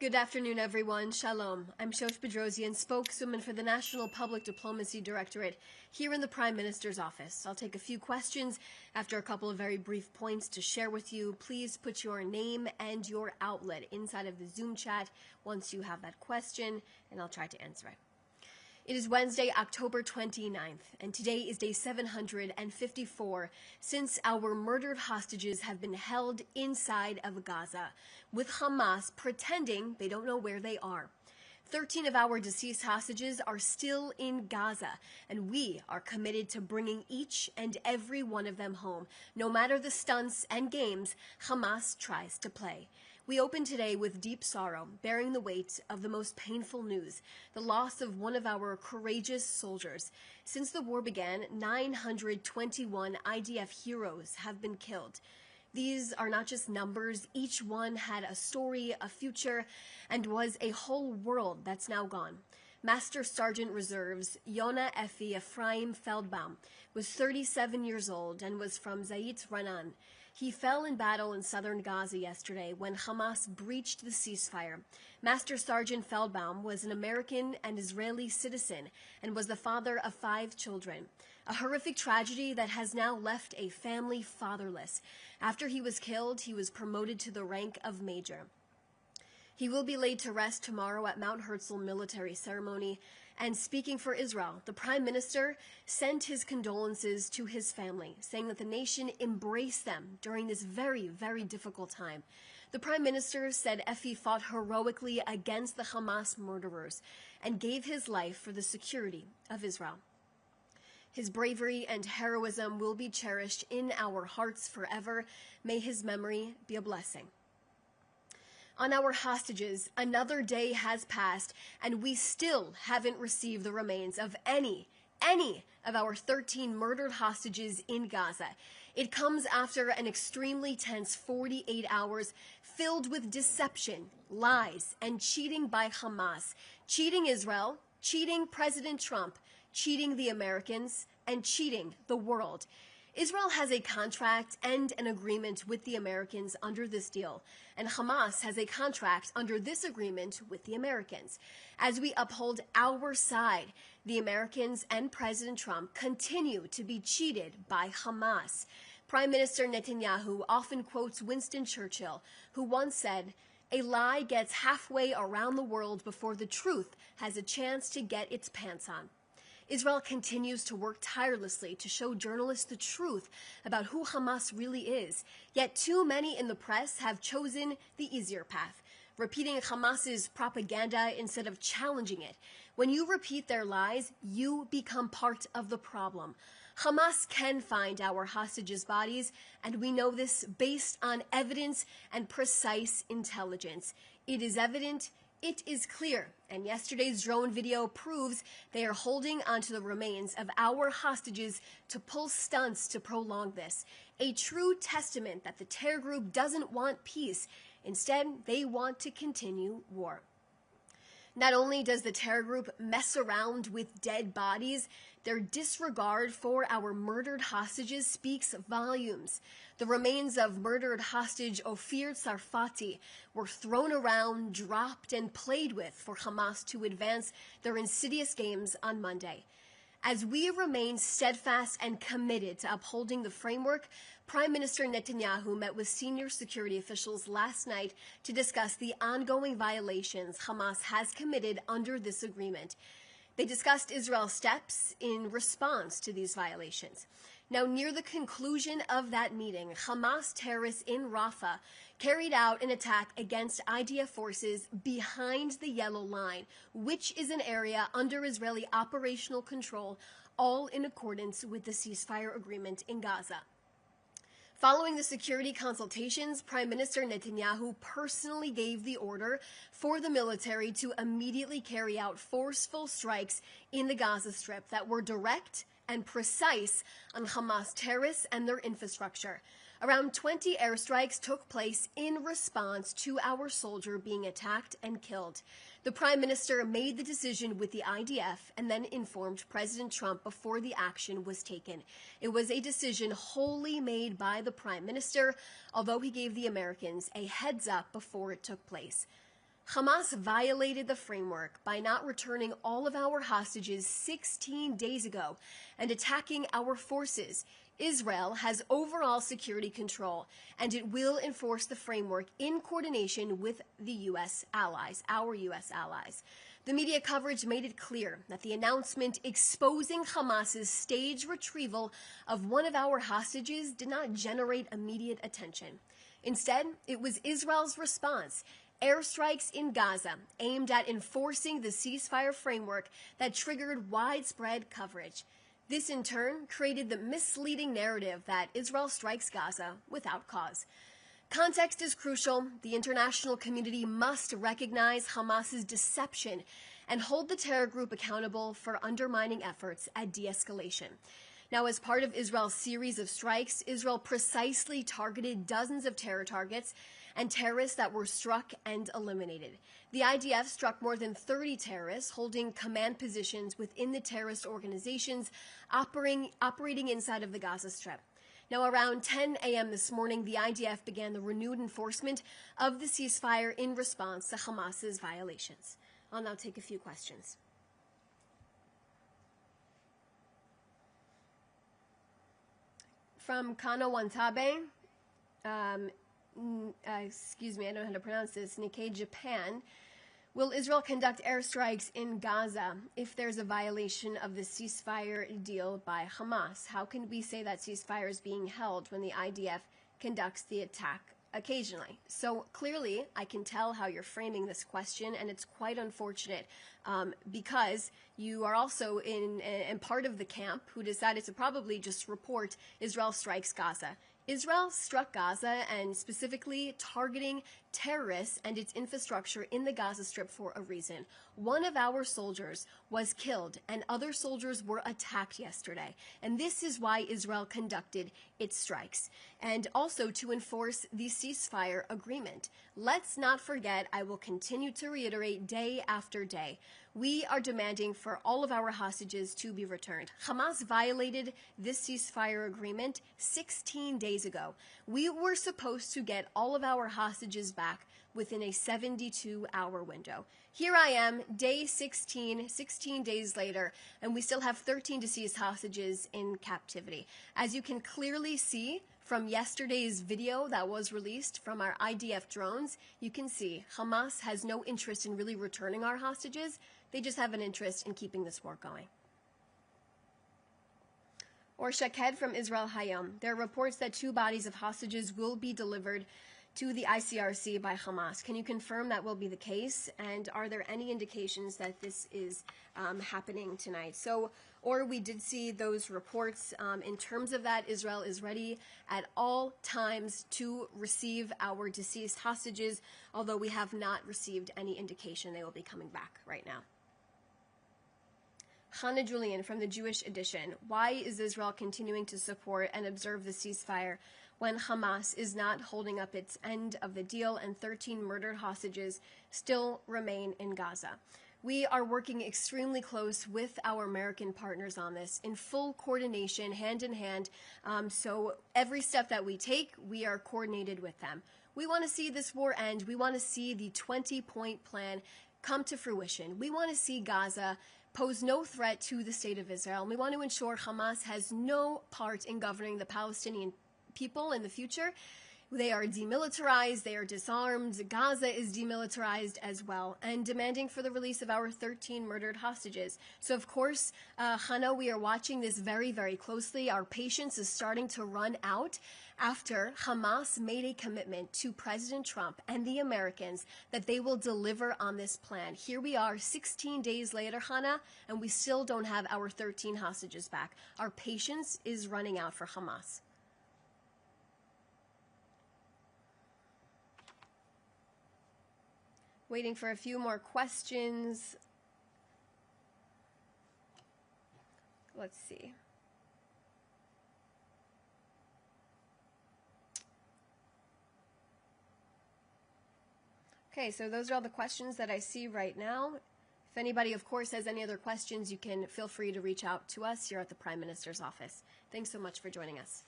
Good afternoon, everyone. Shalom. I'm Shosh Bedrosian, spokeswoman for the National Public Diplomacy Directorate here in the Prime Minister's office. I'll take a few questions after a couple of very brief points to share with you. Please put your name and your outlet inside of the Zoom chat once you have that question, and I'll try to answer it. It is Wednesday, October 29th, and today is day 754 since our murdered hostages have been held inside of Gaza, with Hamas pretending they don't know where they are. 13 of our deceased hostages are still in Gaza, and we are committed to bringing each and every one of them home, no matter the stunts and games Hamas tries to play. We open today with deep sorrow, bearing the weight of the most painful news, the loss of one of our courageous soldiers. Since the war began, 921 IDF heroes have been killed. These are not just numbers. Each one had a story, a future, and was a whole world that's now gone. Master Sergeant Reserves Yona Efi Ephraim Feldbaum was 37 years old and was from Zayit Ranan. He fell in battle in southern Gaza yesterday when Hamas breached the ceasefire. Master Sergeant Feldbaum was an American and Israeli citizen and was the father of 5 children. A horrific tragedy that has now left a family fatherless. After he was killed, he was promoted to the rank of major. He will be laid to rest tomorrow at Mount Herzl military ceremony. And speaking for Israel, the Prime Minister sent his condolences to his family, saying that the nation embraced them during this very, very difficult time. The Prime Minister said Efi fought heroically against the Hamas murderers and gave his life for the security of Israel. His bravery and heroism will be cherished in our hearts forever. May his memory be a blessing. On our hostages, another day has passed, and we still haven't received the remains of any of our 13 murdered hostages in Gaza. It comes after an extremely tense 48 hours filled with deception, lies, and cheating by Hamas, cheating Israel, cheating President Trump, cheating the Americans, and cheating the world. Israel has a contract and an agreement with the Americans under this deal, and Hamas has a contract under this agreement with the Americans. As we uphold our side, the Americans and President Trump continue to be cheated by Hamas. Prime Minister Netanyahu often quotes Winston Churchill, who once said, "A lie gets halfway around the world before the truth has a chance to get its pants on." Israel continues to work tirelessly to show journalists the truth about who Hamas really is. Yet too many in the press have chosen the easier path, repeating Hamas's propaganda instead of challenging it. When you repeat their lies, you become part of the problem. Hamas can find our hostages' bodies, and we know this based on evidence and precise intelligence. It is evident, it is clear, and yesterday's drone video proves they are holding onto the remains of our hostages to pull stunts to prolong this. A true testament that the terror group doesn't want peace. Instead, they want to continue war. Not only does the terror group mess around with dead bodies, their disregard for our murdered hostages speaks volumes. The remains of murdered hostage Ofir Tsarfati were thrown around, dropped, and played with for Hamas to advance their insidious games on Monday. As we remain steadfast and committed to upholding the framework, Prime Minister Netanyahu met with senior security officials last night to discuss the ongoing violations Hamas has committed under this agreement. They discussed Israel's steps in response to these violations. Now, near the conclusion of that meeting, Hamas terrorists in Rafah carried out an attack against IDF forces behind the Yellow Line, which is an area under Israeli operational control, all in accordance with the ceasefire agreement in Gaza. Following the security consultations, Prime Minister Netanyahu personally gave the order for the military to immediately carry out forceful strikes in the Gaza Strip that were direct and precise on Hamas terrorists and their infrastructure. Around 20 airstrikes took place in response to our soldier being attacked and killed. The Prime Minister made the decision with the IDF and then informed President Trump before the action was taken. It was a decision wholly made by the Prime Minister, although he gave the Americans a heads up before it took place. Hamas violated the framework by not returning all of our hostages 16 days ago and attacking our forces. Israel has overall security control, and it will enforce the framework in coordination with the U.S. allies, our U.S. allies. The media coverage made it clear that the announcement exposing Hamas's staged retrieval of one of our hostages did not generate immediate attention. Instead, it was Israel's response, airstrikes in Gaza aimed at enforcing the ceasefire framework, that triggered widespread coverage. This, in turn, created the misleading narrative that Israel strikes Gaza without cause. Context is crucial. The international community must recognize Hamas's deception and hold the terror group accountable for undermining efforts at de-escalation. Now, as part of Israel's series of strikes, Israel precisely targeted dozens of terror targets and terrorists that were struck and eliminated. The IDF struck more than 30 terrorists holding command positions within the terrorist organizations operating inside of the Gaza Strip. Now, around 10 a.m. this morning, the IDF began the renewed enforcement of the ceasefire in response to Hamas's violations. I'll now take a few questions. From Kano Wantabe, excuse me, I don't know how to pronounce this, Nikkei Japan. Will Israel conduct airstrikes in Gaza if there's a violation of the ceasefire deal by Hamas? How can we say that ceasefire is being held when the IDF conducts the attack occasionally? So clearly, I can tell how you're framing this question, and it's quite unfortunate because you are also in part of the camp who decided to probably just report Israel strikes Gaza. Israel struck Gaza and specifically targeting terrorists and its infrastructure in the Gaza Strip for a reason. One of our soldiers was killed and other soldiers were attacked yesterday. And this is why Israel conducted its strikes. And also to enforce the ceasefire agreement. Let's not forget, I will continue to reiterate day after day, we are demanding for all of our hostages to be returned. Hamas violated this ceasefire agreement 16 days ago. We were supposed to get all of our hostages back within a 72-hour window. Here I am, day 16 days later, and we still have 13 deceased hostages in captivity. As you can clearly see from yesterday's video that was released from our IDF drones, you can see Hamas has no interest in really returning our hostages. They just have an interest in keeping this war going. Or Shaked from Israel Hayom. There are reports that 2 bodies of hostages will be delivered to the ICRC by Hamas. Can you confirm that will be the case? And are there any indications that this is happening tonight? Or we did see those reports. In terms of that, Israel is ready at all times to receive our deceased hostages, although we have not received any indication they will be coming back right now. Hannah Julian from the Jewish Edition. Why is Israel continuing to support and observe the ceasefire when Hamas is not holding up its end of the deal and 13 murdered hostages still remain in Gaza? We are working extremely close with our American partners on this in full coordination, hand in hand. So every step that we take, we are coordinated with them. We want to see this war end. We want to see the 20-point plan come to fruition. We want to see Gaza pose no threat to the state of Israel. And we want to ensure Hamas has no part in governing the Palestinian people in the future. They are demilitarized, they are disarmed, Gaza is demilitarized as well, and demanding for the release of our 13 murdered hostages. So, of course, Hannah, we are watching this very, very closely. Our patience is starting to run out after Hamas made a commitment to President Trump and the Americans that they will deliver on this plan. Here we are 16 days later, Hannah, and we still don't have our 13 hostages back. Our patience is running out for Hamas. Waiting for a few more questions. Let's see. Okay, so those are all the questions that I see right now. If anybody, of course, has any other questions, you can feel free to reach out to us here at the Prime Minister's office. Thanks so much for joining us.